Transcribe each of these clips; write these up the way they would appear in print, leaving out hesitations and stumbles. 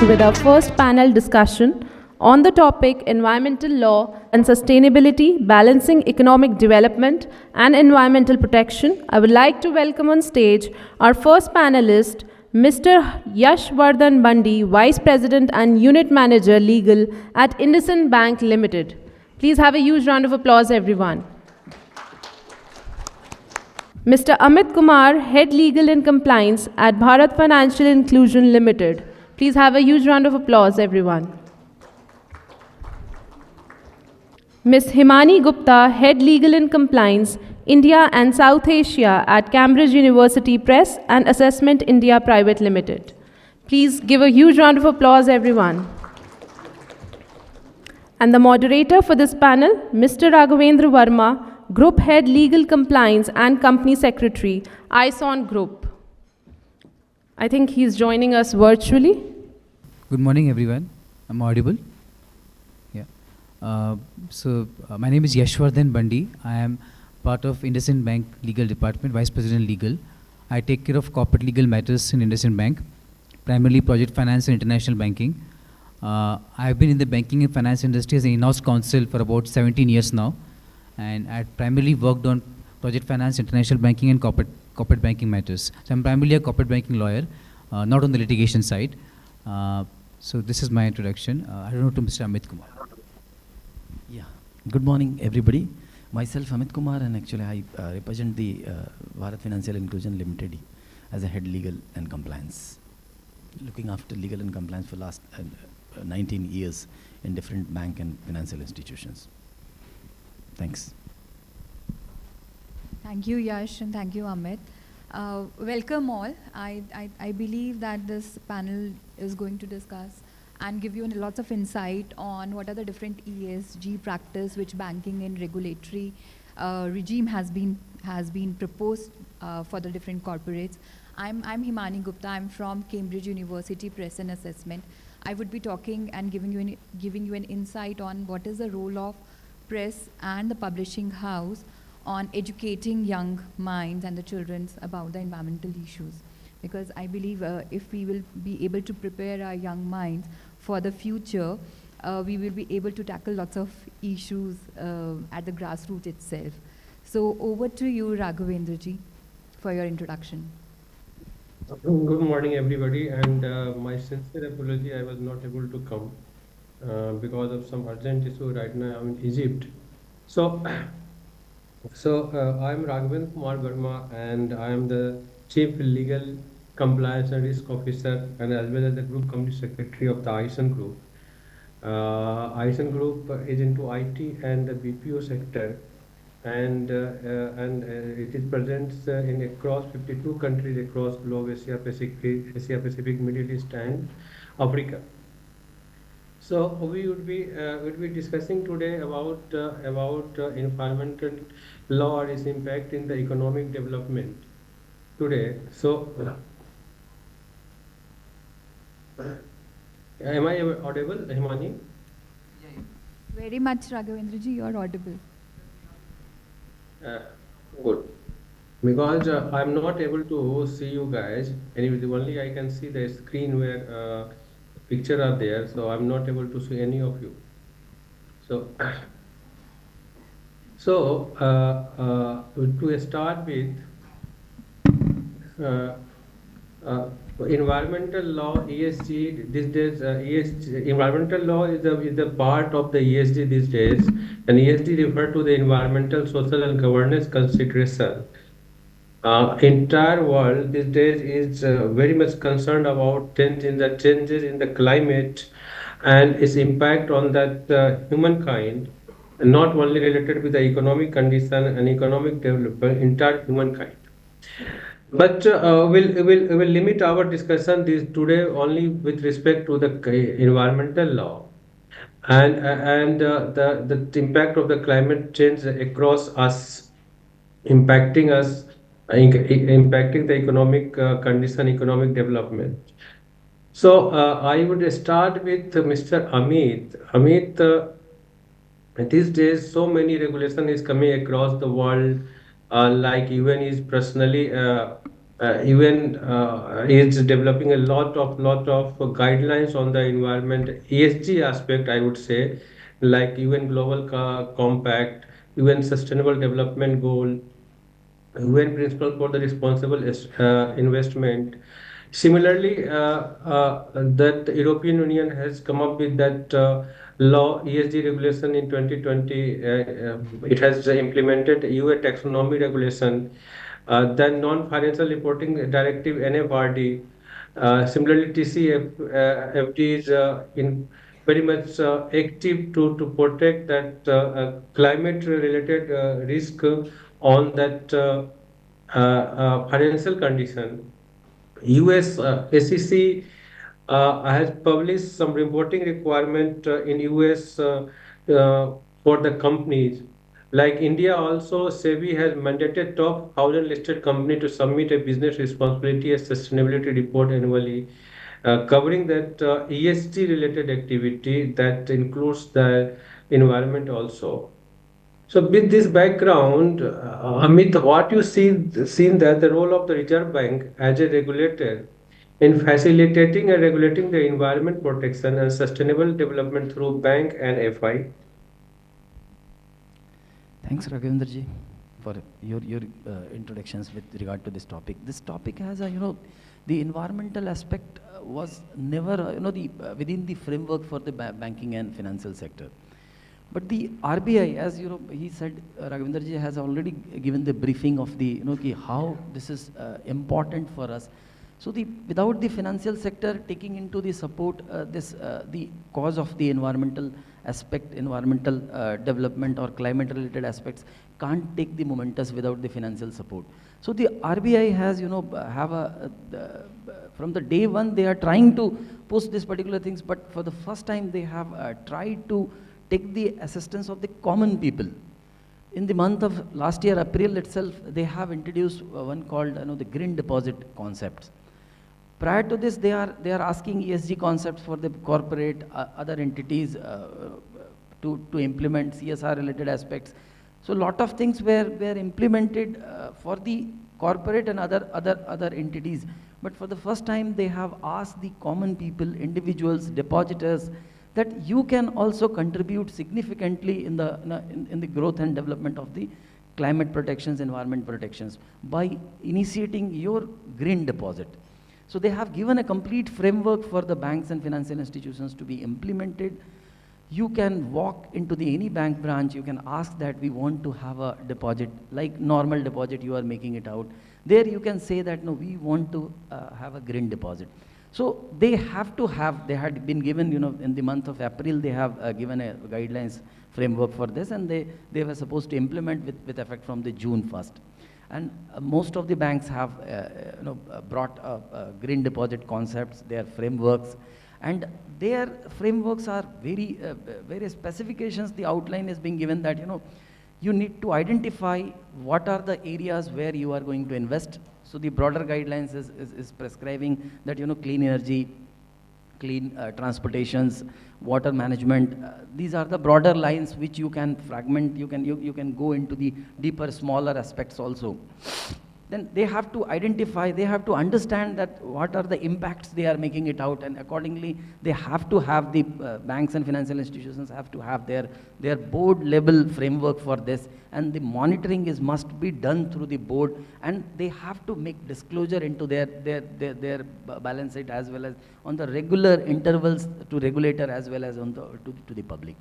with our first panel discussion on the topic Environmental Law and Sustainability, Balancing Economic Development and Environmental Protection. I would like to welcome on stage our first panelist, Mr. Yashwardhan Bandi, Vice President and Unit Manager Legal at Indusland Bank Limited. Please have a huge round of applause, everyone. Mr. Amit Kumar, Head Legal and Compliance at Bharat Financial Inclusion Limited. Please have a huge round of applause, everyone. Ms. Himani Gupta, Head Legal and Compliance, India and South Asia at Cambridge University Press and Assessment India Private Limited. Please give a huge round of applause, everyone. And the moderator for this panel, Mr. Raghavendra Verma, Group Head Legal Compliance and Company Secretary, ISON Group. I think he's joining us virtually. Good morning, everyone. I'm audible. Yeah. My name is Yashwardhan Bandi. I am part of Indusland Bank Legal Department, Vice President Legal. I take care of corporate legal matters in Indusland Bank, primarily project finance and international banking. I have been in the banking and finance industry as an in-house counsel for about 17 years now. And I primarily worked on project finance, international banking, and corporate banking matters. So I'm primarily a corporate banking lawyer, not on the litigation side. So this is my introduction. I don't know to Mr. Amit Kumar. Yeah. Good morning, everybody. Myself, Amit Kumar, and actually I represent the Bharat Financial Inclusion Limited as a head legal and compliance, looking after legal and compliance for last 19 years in different bank and financial institutions. Thanks. Thank you, Yash, and thank you, Amit. Welcome all. I believe that this panel is going to discuss and give you lots of insight on what are the different ESG practice which banking and regulatory regime has been proposed for the different corporates. I'm Himani Gupta. I'm from Cambridge University Press and Assessment. I would be talking and giving you an insight on what is the role of press and the publishing house on educating young minds and the children about the environmental issues. Because I believe if we will be able to prepare our young minds for the future, we will be able to tackle lots of issues at the grassroots itself. So over to you, Raghavendra ji, for your introduction. Good morning, everybody, and my sincere apology, I was not able to come because of some urgent issue. Right now I'm in Egypt. So I'm Raghavendra Kumar Verma, and I am the Chief Legal Compliance and Risk Officer, and as well as the Group Company Secretary of the ISON Group. ISON Group is into IT and the BPO sector, and it is present in across 52 countries across globe, Asia Pacific, Middle East, and Africa. So we would be discussing today about environmental law and its impact in the economic development today. So am I audible, Himani? Very much, Raghavendra ji, you are audible. Good. Because I'm not able to see you guys. Anyway, only I can see the screen where picture are there, so I'm not able to see any of you. So to start with, environmental law, ESG these days. Environmental law is the part of the ESG these days, and ESG refer to the environmental, social, and governance consideration. Entire world these days is very much concerned about changes in the climate and its impact on that humankind, not only related with the economic condition and economic development, entire humankind. But we'll limit our discussion today only with respect to the environmental law and the impact of the climate change across us, impacting us, impacting the economic condition, economic development. So I would start with Mr. Amit. Amit, these days so many regulation is coming across the world, like UN is personally UN is developing a lot of guidelines on the environment ESG aspect, I would say, like UN Global Compact, UN Sustainable Development Goal, UN Principle for the Responsible Investment. Similarly, that the European Union has come up with that law ESG regulation in 2020. It has implemented EU taxonomy regulation, the non-financial reporting directive NFRD. Similarly, FD is in very much active to protect that climate-related risk on that financial condition. US SEC has published some reporting requirement in US for the companies. Like India also, SEBI has mandated top 1,000 listed company to submit a business responsibility and sustainability report annually, covering that ESG related activity that includes the environment also. So with this background, Amit, what you seen that the role of the Reserve Bank as a regulator in facilitating and regulating the environment protection and sustainable development through bank and FI. Thanks, Raghavendraji, for your introductions with regard to this topic. This topic has a, the environmental aspect was never, within the framework for the banking and financial sector. But the RBI, as he said, Raghavendraji has already given the briefing of the, how this is important for us. So without the financial sector taking into the support the cause of the environmental aspect, environmental development or climate related aspects can't take the momentous without the financial support. So the RBI has, from the day one they are trying to push these particular things, but for the first time they have tried to take the assistance of the common people. In the month of last year, April itself, they have introduced one called the green deposit concepts. Prior to this, they are asking ESG concepts for the corporate, other entities to implement CSR related aspects. So a lot of things were implemented for the corporate and other entities. But for the first time, they have asked the common people, individuals, depositors, that you can also contribute significantly in the growth and development of the climate protections, environment protections by initiating your green deposit. So they have given a complete framework for the banks and financial institutions to be implemented. You can walk into any bank branch, you can ask that we want to have a deposit, like normal deposit you are making it out. There you can say that no, we want to have a green deposit. So they had been given, in the month of April, they have given a guidelines framework for this, and they were supposed to implement with effect from the June 1st. And most of the banks have brought green deposit concepts, their frameworks, and their frameworks are various specifications. The outline is being given that you need to identify what are the areas where you are going to invest. So the broader guidelines is prescribing that clean energy, clean transportations, water management. These are the broader lines which you can fragment. You can go into the deeper, smaller aspects also. Then they have to identify, they have to understand that what are the impacts they are making it out, and accordingly they have to have the banks and financial institutions have to have their board level framework for this, and the monitoring must be done through the board, and they have to make disclosure into their balance sheet as well as on the regular intervals to regulator as well as to the public.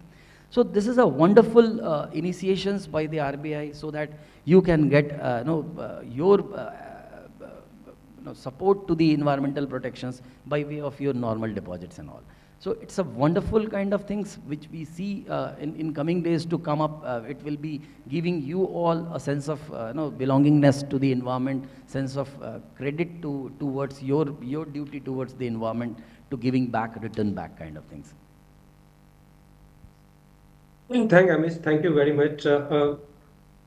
So this is a wonderful initiations by the RBI so that you can get your support to the environmental protections by way of your normal deposits and all. So it's a wonderful kind of things which we see in coming days to come up. It will be giving you all a sense of belongingness to the environment, sense of credit towards your duty towards the environment, to giving back, return back kind of things. Thank you very much.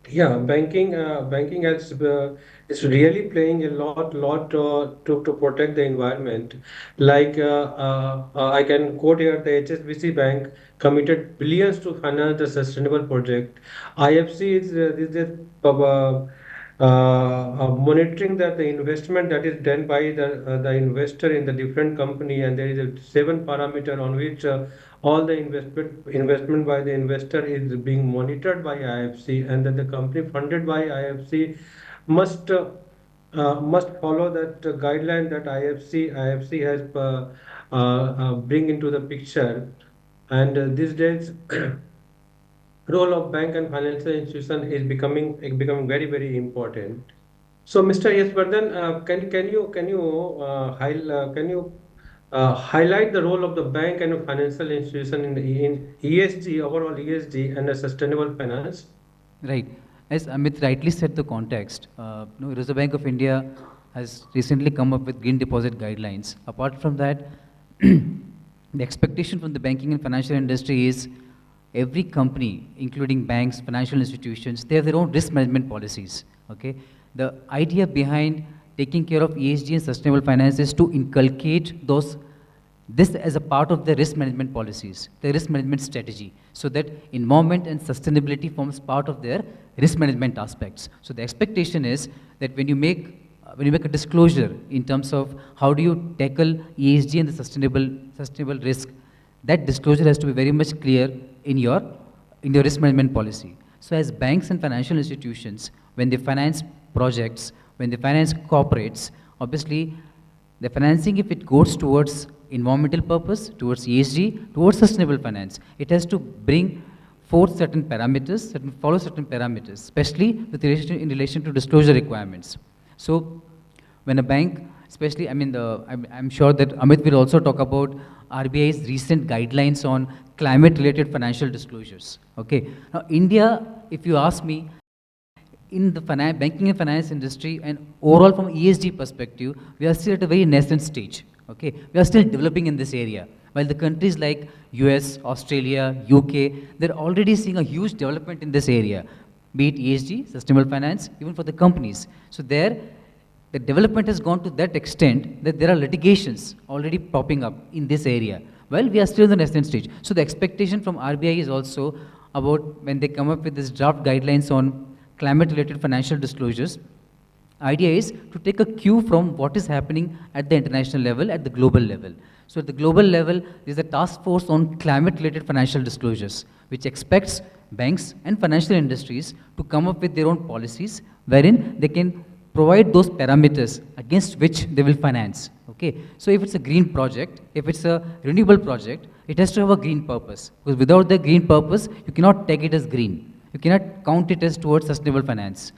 Yeah, banking is really playing a lot to protect the environment. Like I can quote here: the HSBC Bank committed billions to finance the sustainable project. IFC is monitoring that the investment that is done by the investor in the different company, and there is a 7 parameter on which all the investment by the investor is being monitored by IFC, and that the company funded by IFC must follow that guideline that IFC has bring into the picture. And these days role of bank and financial institution is becoming very important. So, Mr. Yashwardhan, can you highlight the role of the bank and financial institution in ESG, overall ESG, and a sustainable finance? Right. As Amit rightly said, the context, Reserve Bank of India has recently come up with green deposit guidelines. Apart from that, the expectation from the banking and financial industry is every company, including banks, financial institutions, they have their own risk management policies. Okay. The idea behind taking care of ESG and sustainable finance is to inculcate this as a part of the risk management policies, the risk management strategy, so that environment and sustainability forms part of their risk management aspects. So the expectation is that when you make a disclosure in terms of how do you tackle ESG and the sustainable risk, that disclosure has to be very much clear in your risk management policy. So as banks and financial institutions, when they finance projects, when they finance corporates, obviously the financing, if it goes towards environmental purpose, towards ESG, towards sustainable finance, it has to bring forth certain parameters, follow certain parameters, especially in relation to disclosure requirements. So when a bank, especially, I'm sure that Amit will also talk about RBI's recent guidelines on climate-related financial disclosures. Okay. Now, India, if you ask me, in the banking and finance industry and overall from ESG perspective, we are still at a very nascent stage. Okay, we are still developing in this area. While the countries like US, Australia, UK, they're already seeing a huge development in this area, be it ESG, sustainable finance, even for the companies. So there, the development has gone to that extent that there are litigations already popping up in this area. Well, we are still in the nascent stage. So the expectation from RBI is also about when they come up with this draft guidelines on climate-related financial disclosures, idea is to take a cue from what is happening at the international level, at the global level. So at the global level, there is a task force on climate-related financial disclosures, which expects banks and financial industries to come up with their own policies, wherein they can provide those parameters against which they will finance. Okay. So if it's a green project, if it's a renewable project, it has to have a green purpose. Because without the green purpose, you cannot take it as green. You cannot count it as towards sustainable finance.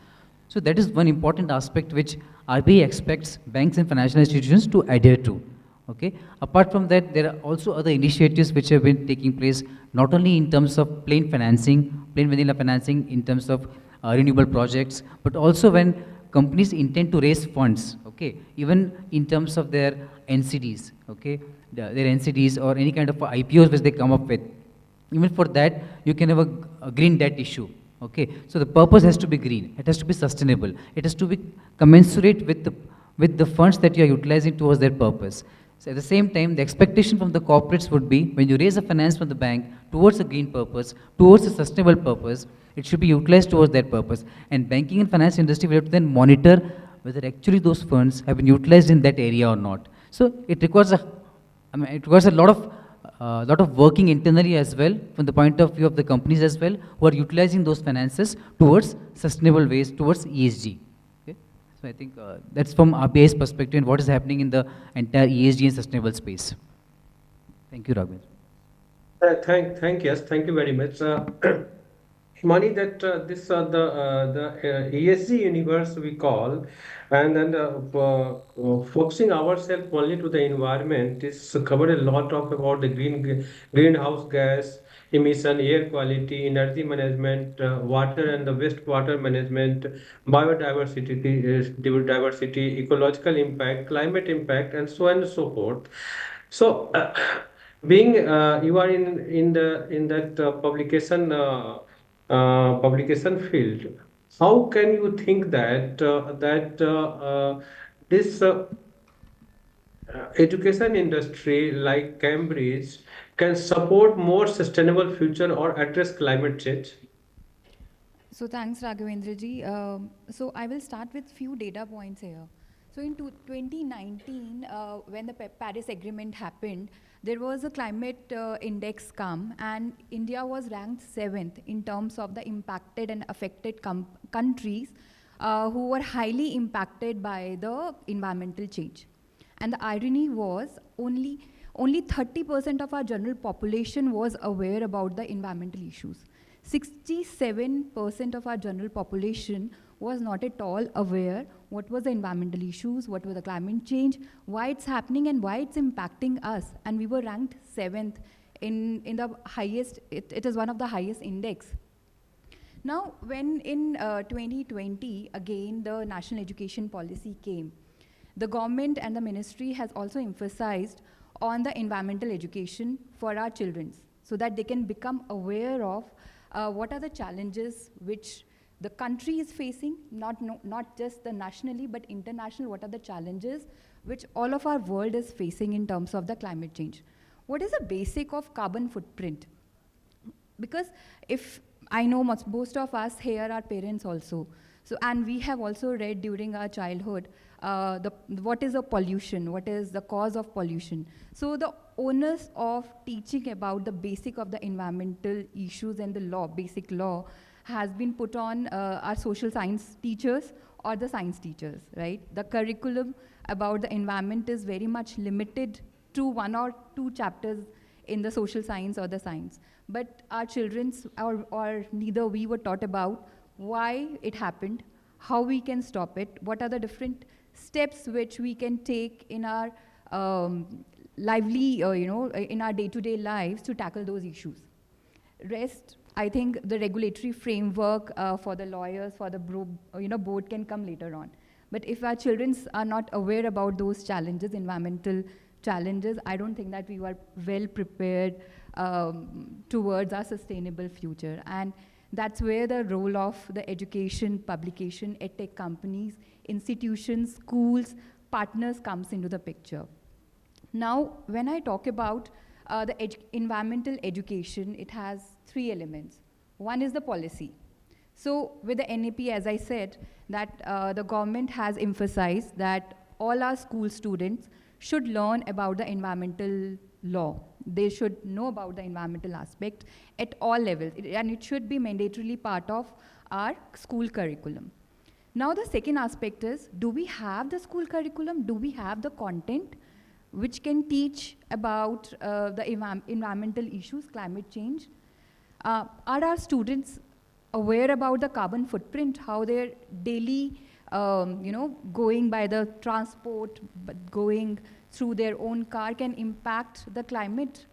So that is one important aspect which RBI expects banks and financial institutions to adhere to. Okay. Apart from that, there are also other initiatives which have been taking place, not only in terms of plain vanilla financing in terms of renewable projects, but also when companies intend to raise funds, okay, even in terms of their NCDs, okay, their NCDs or any kind of IPOs which they come up with. Even for that, you can have a green debt issue. Okay, so the purpose has to be green. It has to be sustainable. It has to be commensurate with the funds that you are utilizing towards that purpose. So at the same time, the expectation from the corporates would be when you raise a finance from the bank towards a green purpose, towards a sustainable purpose, it should be utilized towards that purpose. And banking and finance industry will have to then monitor whether actually those funds have been utilized in that area or not. So it requires a lot of working internally as well, from the point of view of the companies as well, who are utilizing those finances towards sustainable ways, towards ESG. Okay? So I think that's from RBI's perspective and what is happening in the entire ESG and sustainable space. Thank you, Raghav. Thank you very much. Money that the ESG universe we call, and then focusing ourselves only to the environment is covered a lot of about the greenhouse gas emission, air quality, energy management, water and the wastewater management, diversity, ecological impact, climate impact, and so on and so forth. So, being you are in that publication field, how can you think that this education industry like Cambridge can support more sustainable future or address climate change? So thanks, Raghavendra ji. So I will start with few data points here. So in 2019, when the Paris Agreement happened, there was a climate index come, and India was ranked 7th in terms of the impacted and affected countries who were highly impacted by the environmental change. And the irony was only 30% of our general population was aware about the environmental issues. 67% of our general population was not at all aware what was the environmental issues, what was the climate change, why it's happening and why it's impacting us. And we were ranked 7th in the highest, it is one of the highest index. Now, when in 2020, again, the national education policy came, the government and the ministry has also emphasized on the environmental education for our children so that they can become aware of what are the challenges which the country is facing, not just the nationally but international, what are the challenges which all of our world is facing in terms of the climate change. What is the basic of carbon footprint? Because if I know most of us here are parents also, so and we have also read during our childhood what is a pollution, what is the cause of pollution. So the onus of teaching about the basic of the environmental issues and the law, basic law, has been put on our social science teachers or the science teachers, right? The curriculum about the environment is very much limited to 1 or 2 chapters in the social science or the science. But our children's, or neither we were taught about why it happened, how we can stop it, what are the different steps which we can take in our in our day-to-day lives to tackle those issues. Rest, I think the regulatory framework for the lawyers, for the board can come later on. But if our children are not aware about those challenges, environmental challenges, I don't think that we were well prepared towards our sustainable future. And that's where the role of the education, publication, edtech companies, institutions, schools, partners comes into the picture. Now, when I talk about the environmental education, it has 3 elements. One is the policy. So with the NAP, as I said, that the government has emphasized that all our school students should learn about the environmental law. They should know about the environmental aspect at all levels, and it should be mandatorily part of our school curriculum. Now the second aspect is, do we have the school curriculum? Do we have the content which can teach about the environmental issues, climate change? Are our students aware about the carbon footprint, how they're daily going by the transport, but going through their own car can impact the climate?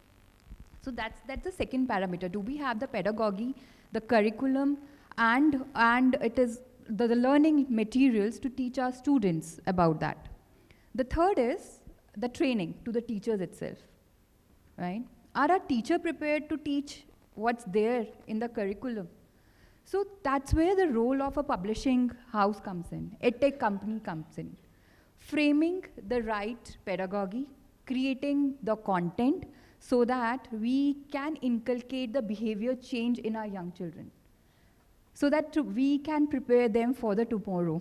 So that's the second parameter. Do we have the pedagogy, the curriculum, and it is the learning materials to teach our students about that? The third is the training to the teachers itself, right? Are our teacher prepared to teach what's there in the curriculum? So that's where the role of a publishing house comes in, edtech company comes in. Framing the right pedagogy, creating the content so that we can inculcate the behavior change in our young children, so that we can prepare them for the tomorrow,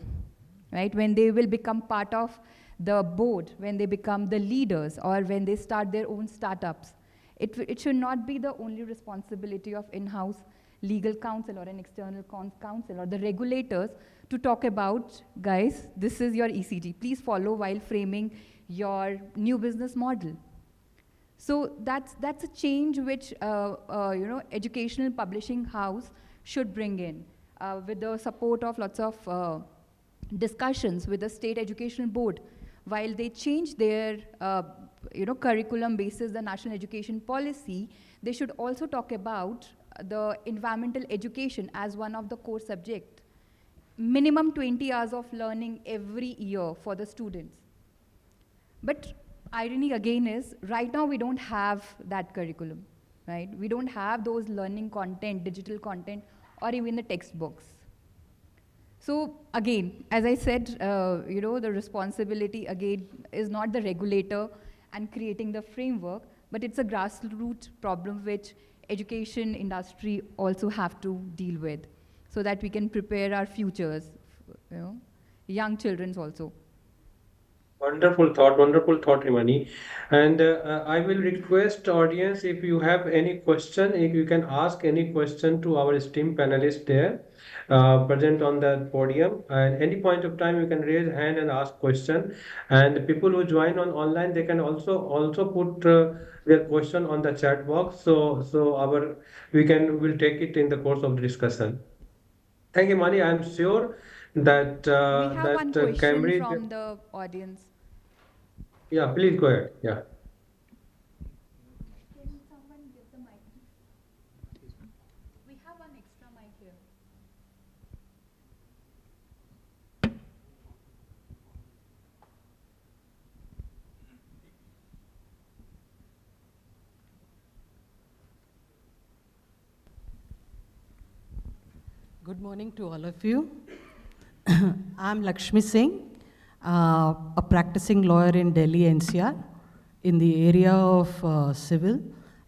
right? When they will become part of the board, when they become the leaders, or when they start their own startups. It should not be the only responsibility of in-house legal counsel or an external counsel or the regulators to talk about, guys, this is your ECG, please follow while framing your new business model. So that's a change which educational publishing house should bring in with the support of lots of discussions with the state educational board. While they change their curriculum basis the national education policy, they should also talk about the environmental education as one of the core subject. Minimum 20 hours of learning every year for the students. But irony again is, right now we don't have that curriculum, right? We don't have those learning content, digital content, or even the textbooks. So again, as I said, the responsibility again is not the regulator and creating the framework, but it's a grassroots problem which education industry also have to deal with. so that we can prepare our futures, young children also. Wonderful thought, Himani. And I will request audience, if you have any question, if you can ask any question to our esteemed panelists there, present on the podium. And any point of time, you can raise hand and ask question. And people who join on online, they can also put their question on the chat box. So we'll take it in the course of the discussion. Thank you, Mani. I'm sure that We have one question Cambridge. from the audience. Yeah, please go ahead. Yeah. Can someone give the mic? We have one extra mic here. Good morning to all of you. I'm Lakshmi Singh, a practicing lawyer in Delhi NCR in the area of civil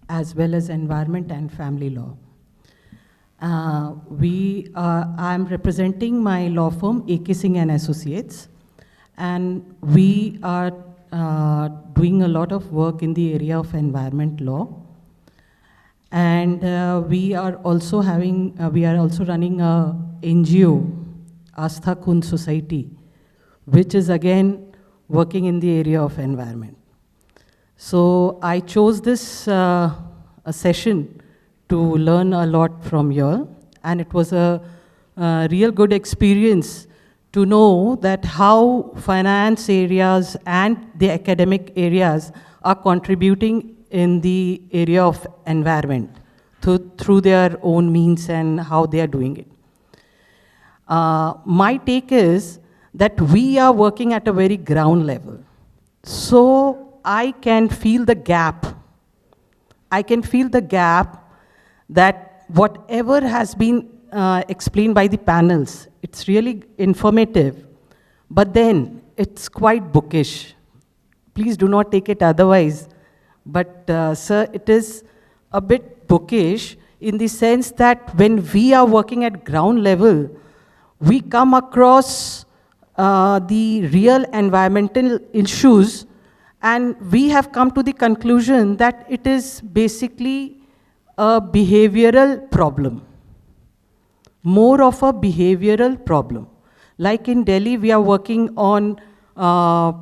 as well as environment and family law. I'm representing my law firm, A.K. Singh and Associates, and we are doing a lot of work in the area of environment law. And we are also running a NGO, Astha Kund Society, which is again working in the area of environment. So I chose this a session to learn a lot from you all, and it was a real good experience to know that how finance areas and the academic areas are contributing in the area of environment through their own means and how they are doing it. My take is that we are working at a very ground level. So I can feel the gap. I can feel the gap that whatever has been explained by the panels, it's really informative, but then it's quite bookish. Please do not take it otherwise. But sir, it is a bit bookish in the sense that when we are working at ground level, we come across the real environmental issues, and we have come to the conclusion that it is basically a behavioral problem, more of a behavioral problem. Like in Delhi, we are working on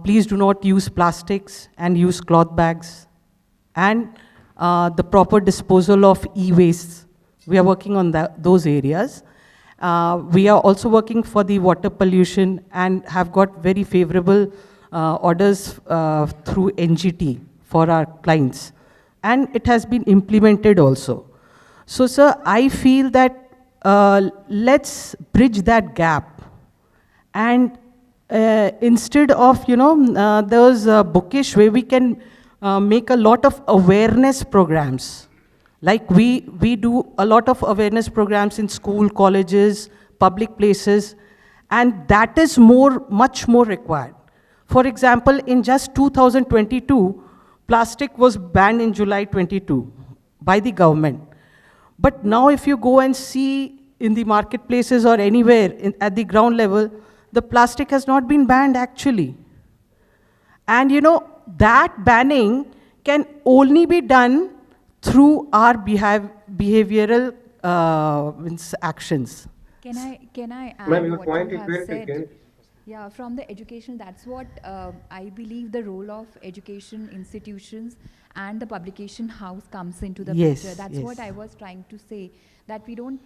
please do not use plastics and use cloth bags, and the proper disposal of e-waste. We are working on those areas. We are also working for the water pollution and have got very favorable orders through NGT for our clients. And it has been implemented also. So, sir, I feel that let's bridge that gap. And instead of, those bookish way, we can make a lot of awareness programs. Like we do a lot of awareness programs in school, colleges, public places, and that is much more required. For example, in just 2022, plastic was banned in July 22 by the government. But now if you go and see in the marketplaces or anywhere at the ground level, the plastic has not been banned actually. And that banning can only be done through our behavioral actions. Can I add Ma'am, your what point you is have well said? taken. Yeah, from the education, that's what I believe the role of education institutions and the publication house comes into the Yes, picture. That's yes. what I was trying to say, that we don't,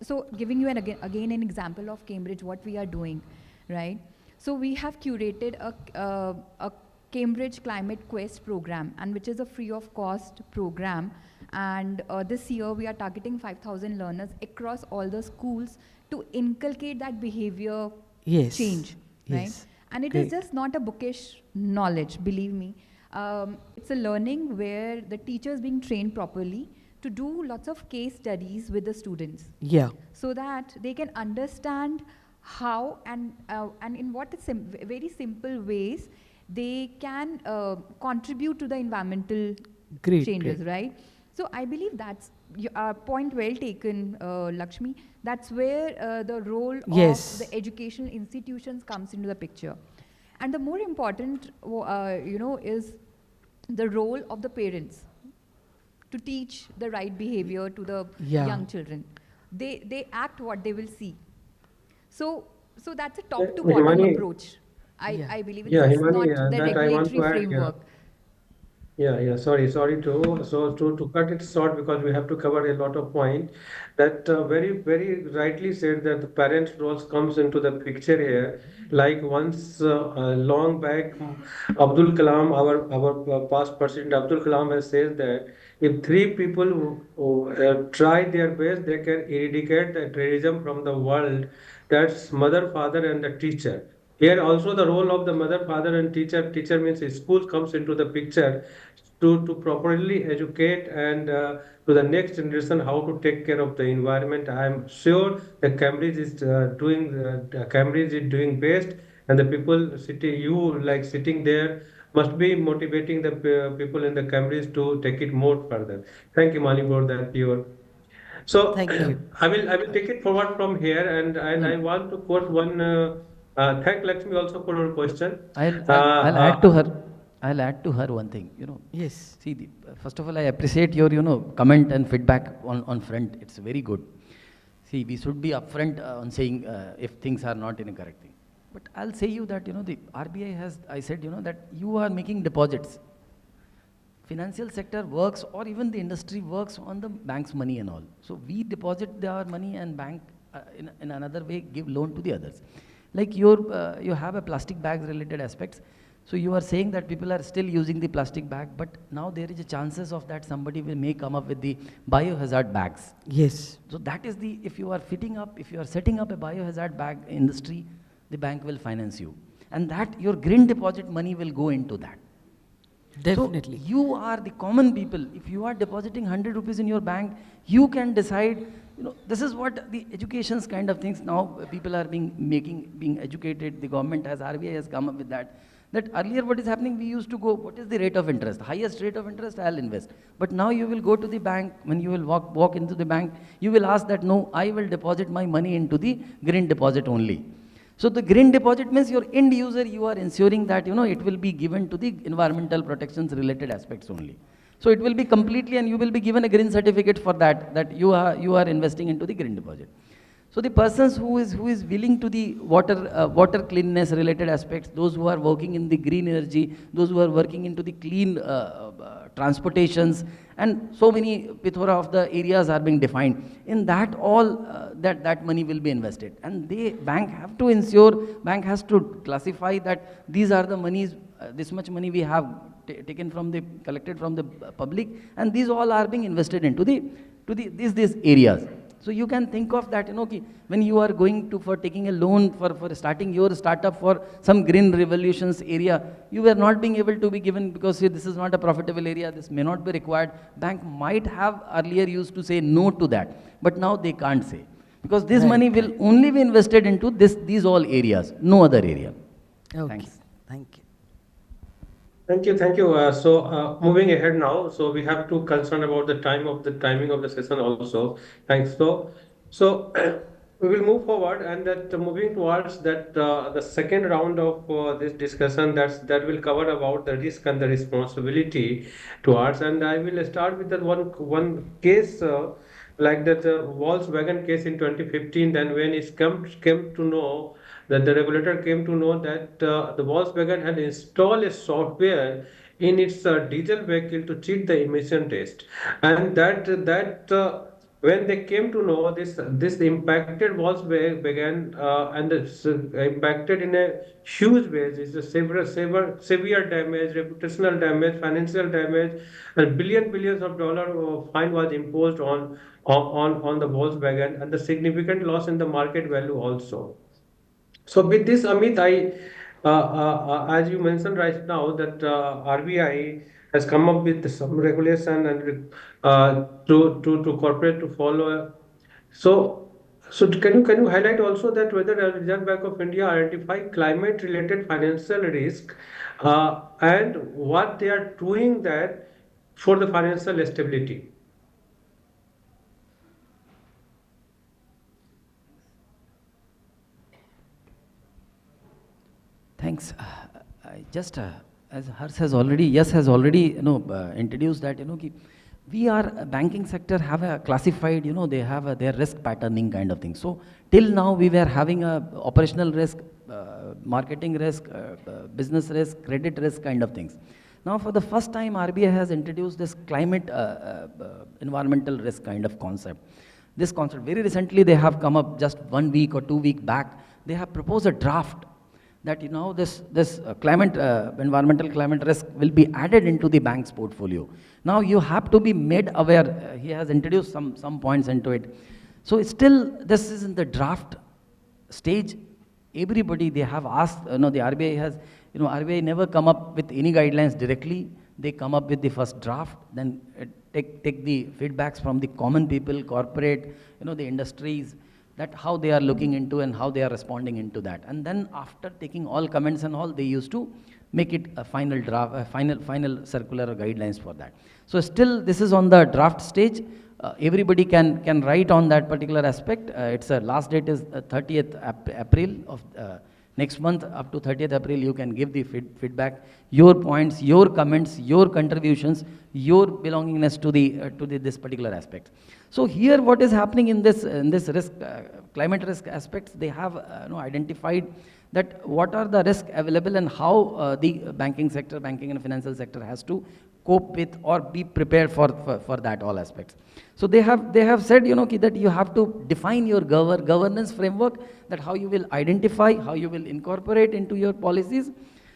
so giving you again an example of Cambridge, what we are doing, right? So we have curated a Cambridge Climate Quest program, and which is a free of cost program. And this year we are targeting 5,000 learners across all the schools to inculcate that behavior Yes. change, right? Yes. And it Great. is just not a bookish knowledge, believe me. It's a learning where the teacher is being trained properly to do lots of case studies with the students, Yeah. so that they can understand how and in what very simple ways they can contribute to the environmental Great, changes, great. right? So I believe point well taken, Lakshmi. That's where the role Yes. of the educational institutions comes into the picture. And the more important, is the role of the parents to teach the right behavior to the Yeah. young children. They act what they will see. So that's a top to Yeah, bottom Himani, approach. Yeah. I believe yeah, it's Himani, not the that I want regulatory to add here. framework. Sorry to cut it short because we have to cover a lot of point. That very rightly said that the parents' roles comes into the picture here. Like once long back, Abdul Kalam, our past president Abdul Kalam has said that if three people who try their best, they can eradicate the terrorism from the world. That's mother, father, and the teacher. Here also the role of the mother, father, and teacher. Teacher means school comes into the picture to properly educate and to the next generation how to take care of the environment. I am sure that Cambridge is doing best, and the people sitting you like sitting there must be motivating the people in the Cambridge to take it more further. Thank you, Mani, for that. Your so Thank you. I will take it forward from here, and I want to quote one. Thank Lakshmi also for your question. I'll add to her. I'll add to her one thing. Yes. See, first of all, I appreciate your comment and feedback on front. It's very good. See, we should be upfront on saying if things are not in a correct thing. But I'll say you that the RBI has. I said that you are making deposits. Financial sector works, or even the industry works on the bank's money and all. So we deposit our money, and bank in another way give loan to the others. Like you have a plastic bags related aspects. So you are saying that people are still using the plastic bag, but now there is a chances of that somebody may come up with the biohazard bags. Yes. So that is if you are setting up a biohazard bag industry, the bank will finance you. And that your green deposit money will go into that. Definitely. So you are the common people. If you are depositing 100 rupees in your bank, you can decide, this is what the education's kind of things now people are being educated. The government RBI has come up with that. That earlier what is happening, we used to go, what is the rate of interest? The highest rate of interest, I'll invest. But now you will go to the bank, when you will walk into the bank, you will ask that, no, I will deposit my money into the green deposit only. So the green deposit means your end user, you are ensuring that, it will be given to the environmental protections related aspects only. So it will be completely, and you will be given a green certificate for that you are investing into the green deposit. So the persons who is willing to the water cleanness related aspects, those who are working in the green energy, those who are working into the clean transportations, and so many plethora of the areas are being defined. In that all, that money will be invested, and bank has to classify that these are the monies, this much money we have collected from the public, and these all are being invested into these areas. So you can think of that, when you are going for taking a loan for starting your startup for some green revolutions area, you were not being able to be given because this is not a profitable area, this may not be required. Bank might have earlier used to say no to that, but now they can't say, because this money will only be invested into these all areas, no other area. Okay. Thanks. Thank you. Thank you. So moving ahead now, so we have to concern about the timing of the session also. Thanks. So we will move forward, and that moving towards that the second round of this discussion that will cover about the risk and the responsibility towards. And I will start with that one case. Like that Volkswagen case in 2015, then when it came to know that the regulator came to know that the Volkswagen had installed a software in its diesel vehicle to cheat the emission test, and that when they came to know this impacted Volkswagen and it's impacted in a huge way. It's a severe damage, reputational damage, financial damage, and billions of dollars of fine was imposed on the Volkswagen, and the significant loss in the market value also. So with this, Amit, as you mentioned right now, that RBI has come up with some regulation and to corporate to follow. So can you highlight also that whether the Reserve Bank of India identify climate related financial risk and what they are doing that for the financial stability? Thanks. I just, as Hers has already, Yes has already, introduced that, we are, banking sector have a classified, they have their risk patterning kind of thing. So till now we were having a operational risk, marketing risk, business risk, credit risk kind of things. Now for the first time RBI has introduced this climate, environmental risk kind of concept. This concept, very recently they have come up just 1 week or 2 weeks back, they have proposed a draft that this climate, environmental climate risk will be added into the bank's portfolio. Now you have to be made aware, he has introduced some points into it. So it's still, this is in the draft stage. Everybody, they have asked, the RBI has, RBI never come up with any guidelines directly. They come up with the first draft, then take the feedbacks from the common people, corporate, the industries, that how they are looking into and how they are responding into that. And then after taking all comments and all, they used to make it a final draft, a final circular or guidelines for that. So still this is on the draft stage. Everybody can write on that particular aspect. Its last date is 30th April of next month. Up to 30th April you can give the feedback, your points, your comments, your contributions, your belongingness to this particular aspect. So here what is happening in this risk, climate risk aspects, they have identified that what are the risks available and how the banking sector, banking and financial sector has to cope with or be prepared for that all aspects. So they have said that you have to define your governance framework, that how you will identify, how you will incorporate into your policies.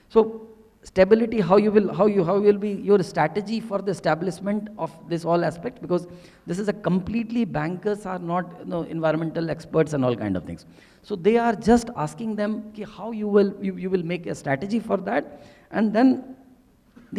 So stability, how you will be your strategy for the establishment of this all aspect, because this is a completely, bankers are not environmental experts and all kind of things. So they are just asking them how you will make a strategy for that, and then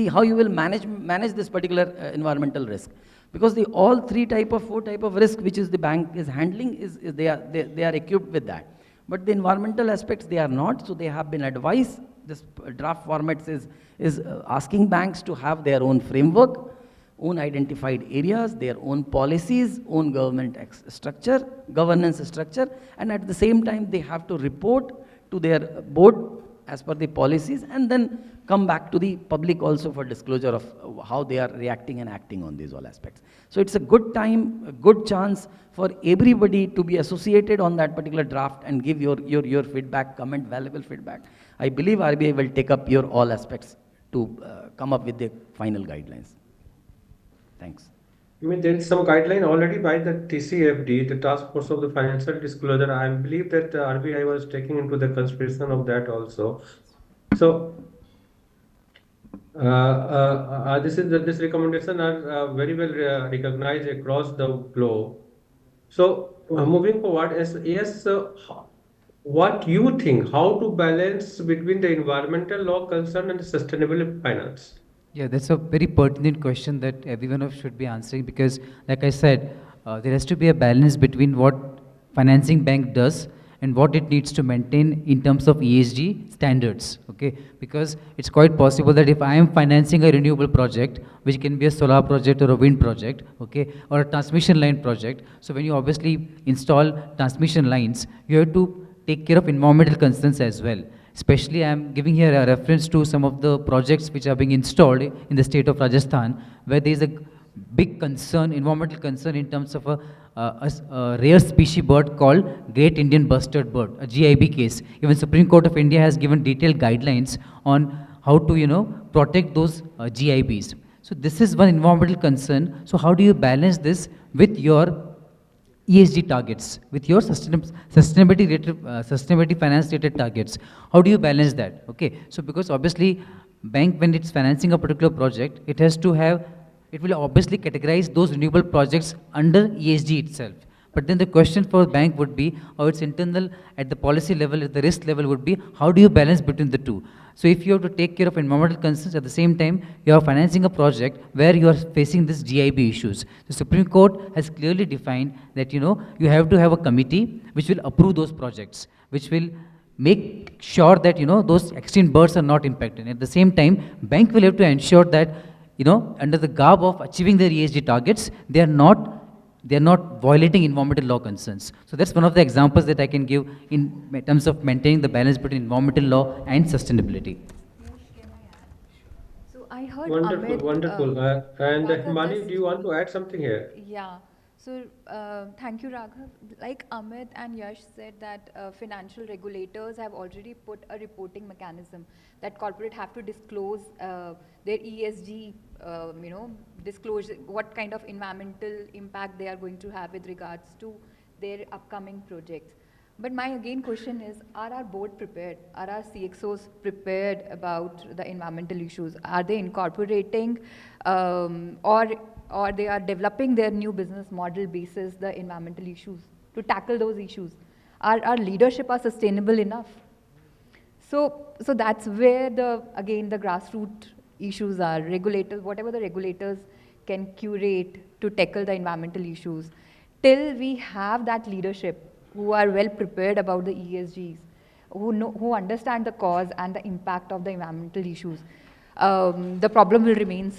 how you will manage this particular environmental risk, because all 4 type of risk which is the bank is handling they are equipped with that, but the environmental aspects they are not. So they have been advised, this draft formats is asking banks to have their own framework, own identified areas, their own policies, own governance structure, and at the same time they have to report to their board as per the policies, and then come back to the public also for disclosure of how they are reacting and acting on these all aspects. So it's a good time, a good chance for everybody to be associated on that particular draft and give your feedback, comment, valuable feedback. I believe RBI will take up your all aspects to come up with the final guidelines. Thanks. I mean, there is some guideline already by the TCFD, the Task Force of the Financial Disclosure. I believe that RBI was taking into the consideration of that also. So, this recommendation are very well recognized across the globe. So, moving forward, what you think, how to balance between the environmental law concern and sustainable finance? Yeah, that's a very pertinent question that everyone of should be answering, because like I said, there has to be a balance between what financing bank does and what it needs to maintain in terms of ESG standards, okay? Because it's quite possible that if I am financing a renewable project, which can be a solar project or a wind project, okay, or a transmission line project, so when you obviously install transmission lines, you have to take care of environmental concerns as well. Especially I am giving here a reference to some of the projects which are being installed in the state of Rajasthan, where there is a big concern, environmental concern in terms of a rare species bird called Great Indian Bustard Bird, a GIB case. Even Supreme Court of India has given detailed guidelines on how to protect those GIBs. So this is one environmental concern. So how do you balance this with your ESG targets, with your sustainability finance related targets? How do you balance that? Okay, so because obviously bank, when it's financing a particular project, it will obviously categorize those renewable projects under ESG itself. But then the question for bank would be, or its internal at the policy level, at the risk level would be, how do you balance between the two? So if you have to take care of environmental concerns, at the same time, you are financing a project where you are facing this GIB issues. The Supreme Court has clearly defined that, you have to have a committee which will approve those projects, which will make sure that, those extinct birds are not impacted. At the same time, bank will have to ensure that, under the garb of achieving their ESG targets, they are not they are not violating environmental law concerns. So that's one of the examples that I can give in terms of maintaining the balance between environmental law and sustainability. So I heard Wonderful, Amit. wonderful. And Raghav, Mani, just do you want to add something here? Yeah. So thank you, Raghav. Like Amit and Yash said that financial regulators have already put a reporting mechanism that corporate have to disclose their ESG, disclosure, what kind of environmental impact they are going to have with regards to their upcoming projects. But my again question is, are our board prepared? Are our CXOs prepared about the environmental issues? Are they incorporating or they are developing their new business model basis the environmental issues to tackle those issues? Our leadership are sustainable enough? So that's where the grassroots issues are. Regulators, whatever the regulators can curate to tackle the environmental issues. Till we have that leadership who are well prepared about the ESGs, who understand the cause and the impact of the environmental issues, the problem will remain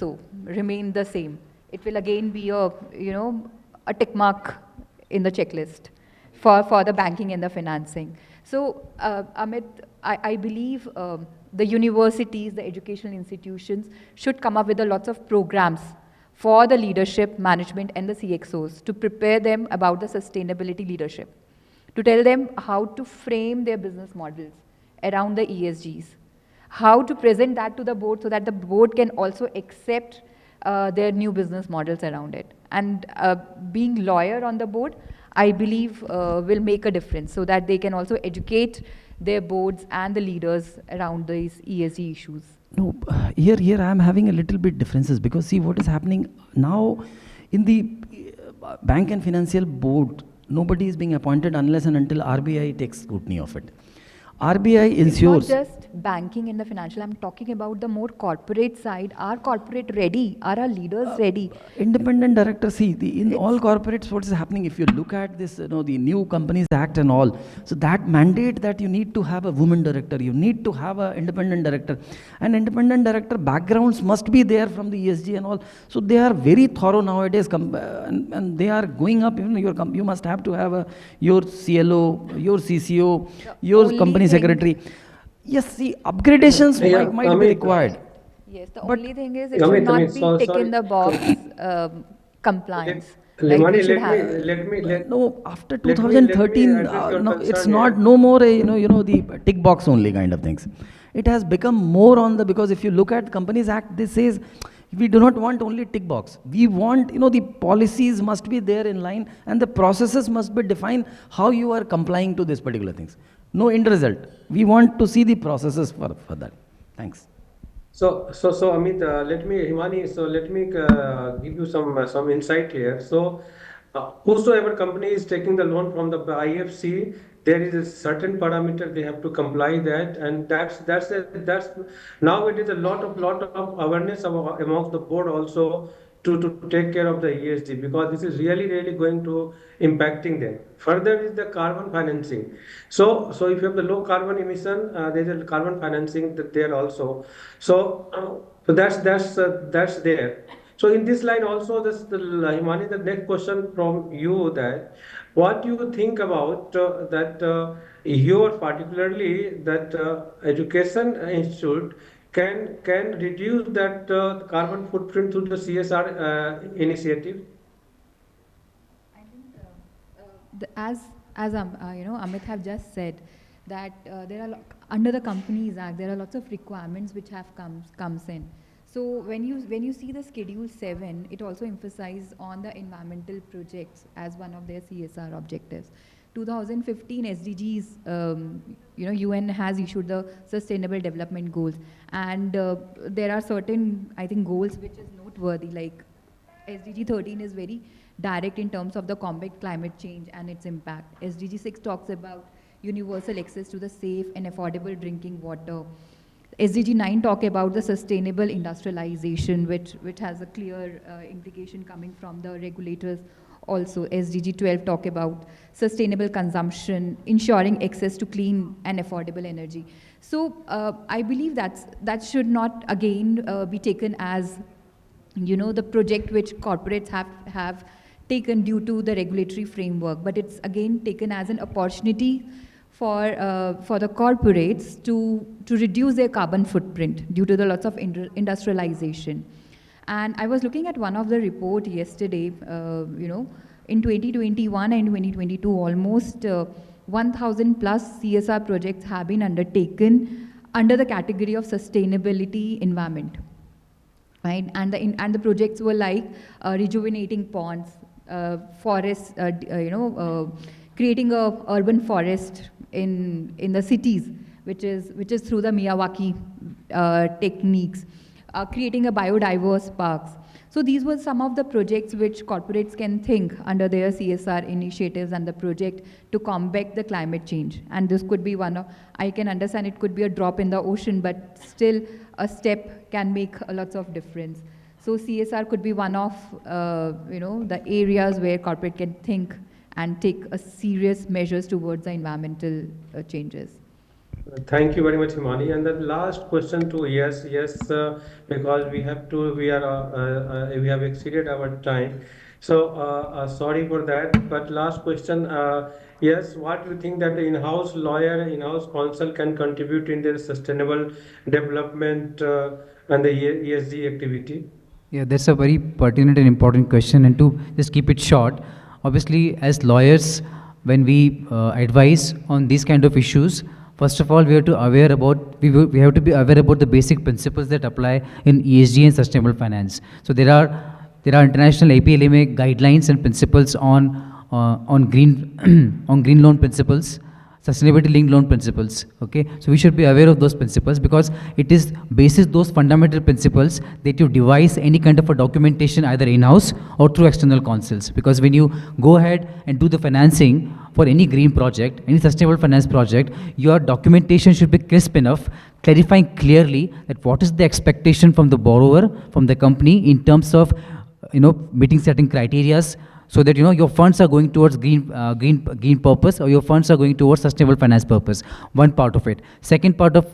the same. It will again be a tick mark in the checklist for the banking and the financing. So Amit, I believe the universities, the educational institutions should come up with lots of programs for the leadership, management and the CXOs to prepare them about the sustainability leadership, to tell them how to frame their business models around the ESGs, how to present that to the board so that the board can also accept their new business models around it. And being lawyer on the board, I believe will make a difference so that they can also educate their boards and the leaders around these ESG issues. No, here I am having a little bit differences because see what is happening now in the bank and financial board, nobody is being appointed unless and until RBI takes scrutiny of it. RBI ensures. It's not just banking and the financial, I'm talking about the more corporate side. Are corporate ready? Are our leaders ready? Independent director, see, in all corporates, what is happening, if you look at this, the new Companies Act and all, so that mandate that you need to have a woman director, you need to have an independent director, and independent director backgrounds must be there from the ESG and all. So they are very thorough nowadays, and they are going up, you must have to have your CLO, your CCO, your company secretary. Yes, see, upgradations might be required. Yes, the only thing is it should not be tick in the box compliance. No, after 2013, no, it's not no more the tick box only kind of things. It has become more on because if you look at Companies Act, this says we do not want only tick box. We want, the policies must be there in line and the processes must be defined how you are complying to these particular things. No end result. We want to see the processes for that. Thanks. So Amit, let me give you some insight here. So whosoever company is taking the loan from the IFC, there is a certain parameter they have to comply that, and that's now it is a lot of awareness amongst the board also to take care of the ESG, because this is really going to impacting them. Further is the carbon financing. So if you have the low carbon emission, there is a carbon financing there also. So that's there. So in this line also, Himani, the next question from you, that what you think about that your particularly that education institute can reduce that carbon footprint through the CSR initiative? I think as Amit have just said that there are under the Companies Act there are lots of requirements which have comes in. So when you see the Schedule 7, it also emphasizes on the environmental projects as one of their CSR objectives. 2015 SDGs, UN has issued the Sustainable Development Goals, and there are certain, I think, goals which is noteworthy. Like SDG 13 is very direct in terms of the combat climate change and its impact. SDG 6 talks about universal access to the safe and affordable drinking water. SDG 9 talk about the sustainable industrialization, which has a clear implication coming from the regulators. Also, SDG 12 talk about sustainable consumption, ensuring access to clean and affordable energy. So I believe that should not again be taken as the project which corporates have taken due to the regulatory framework, but it's again taken as an opportunity for the corporates to reduce their carbon footprint due to the lots of industrialization. And I was looking at one of the report yesterday, in 2021 and 2022, almost 1,000 plus CSR projects have been undertaken under the category of sustainability environment, right? And the projects were like rejuvenating ponds, forests, creating a urban forest in the cities, which is through the Miyawaki techniques, creating a biodiverse parks. So these were some of the projects which corporates can think under their CSR initiatives and the project to combat the climate change. And this could be one of, I can understand it could be a drop in the ocean, but still a step can make a lots of difference. So CSR could be one of, the areas where corporate can think and take a serious measures towards the environmental changes. Thank you very much, Himani. And the last question to yes, because we have exceeded our time. So sorry for that. But last question, yes, what do you think that the in-house lawyer, in-house counsel can contribute in their sustainable development and the ESG activity? Yeah, that's a very pertinent and important question. And to just keep it short, obviously, as lawyers, when we advise on these kind of issues, first of all, we have to be aware about the basic principles that apply in ESG and sustainable finance. So there are international APLMA guidelines and principles on green on green loan principles, sustainability linked loan principles. Okay, so we should be aware of those principles, because it is basis those fundamental principles that you devise any kind of a documentation either in-house or through external counsels. Because when you go ahead and do the financing for any green project, any sustainable finance project, your documentation should be crisp enough, clarifying clearly that what is the expectation from the borrower, from the company, in terms of meeting certain criterias, so that your funds are going towards green purpose, or your funds are going towards sustainable finance purpose. One part of it. Second part of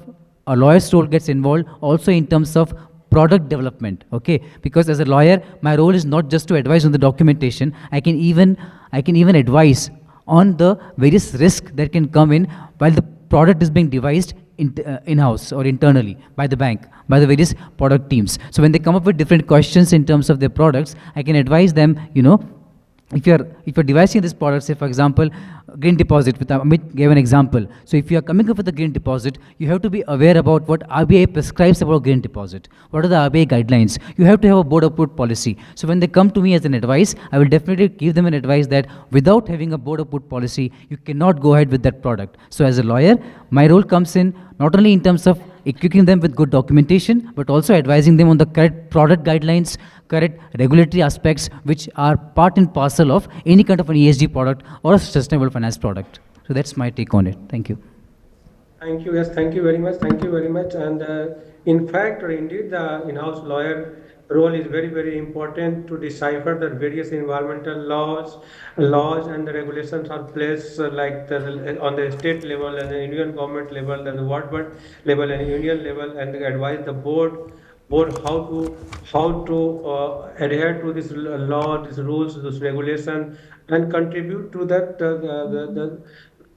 a lawyer's role gets involved also in terms of product development. Okay, because as a lawyer, my role is not just to advise on the documentation. I can even advise on the various risks that can come in while the product is being devised in-house or internally by the bank, by the various product teams. So when they come up with different questions in terms of their products, I can advise them, if you're devising this product, say for example, green deposit, with Amit gave an example. So if you are coming up with a green deposit, you have to be aware about what RBI prescribes about green deposit. What are the RBI guidelines? You have to have a board approved policy. So when they come to me as an advice, I will definitely give them an advice that without having a board approved policy, you cannot go ahead with that product. So as a lawyer, my role comes in not only in terms of equipping them with good documentation, but also advising them on the correct product guidelines, correct regulatory aspects, which are part and parcel of any kind of an ESG product or a sustainable finance product. So that's my take on it. Thank you. Thank you. Yes, thank you very much. Thank you very much. And in fact, or indeed, the in-house lawyer role is very, very important to decipher the various environmental laws and the regulations are placed like on the state level and the Indian government level and the world level and union level, and advise the board how to adhere to this law, these rules, this regulation, and contribute to that the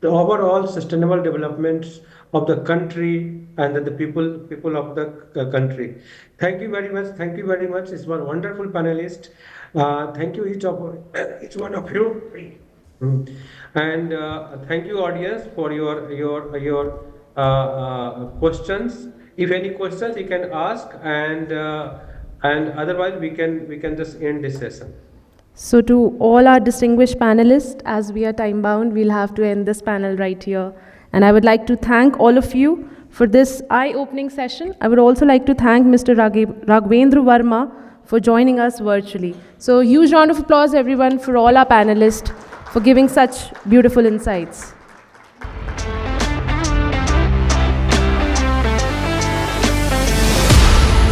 overall sustainable developments of the country and the people of the country. Thank you very much. Thank you very much. It's one wonderful panelist. Thank you each one of you, and thank you audience for your questions. If any questions you can ask, and otherwise we can just end this session. So to all our distinguished panelists, as we are time bound, we'll have to end this panel right here. And I would like to thank all of you for this eye-opening session. I would also like to thank Mr. Raghvendra Verma for joining us virtually. So huge round of applause everyone for all our panelists for giving such beautiful insights.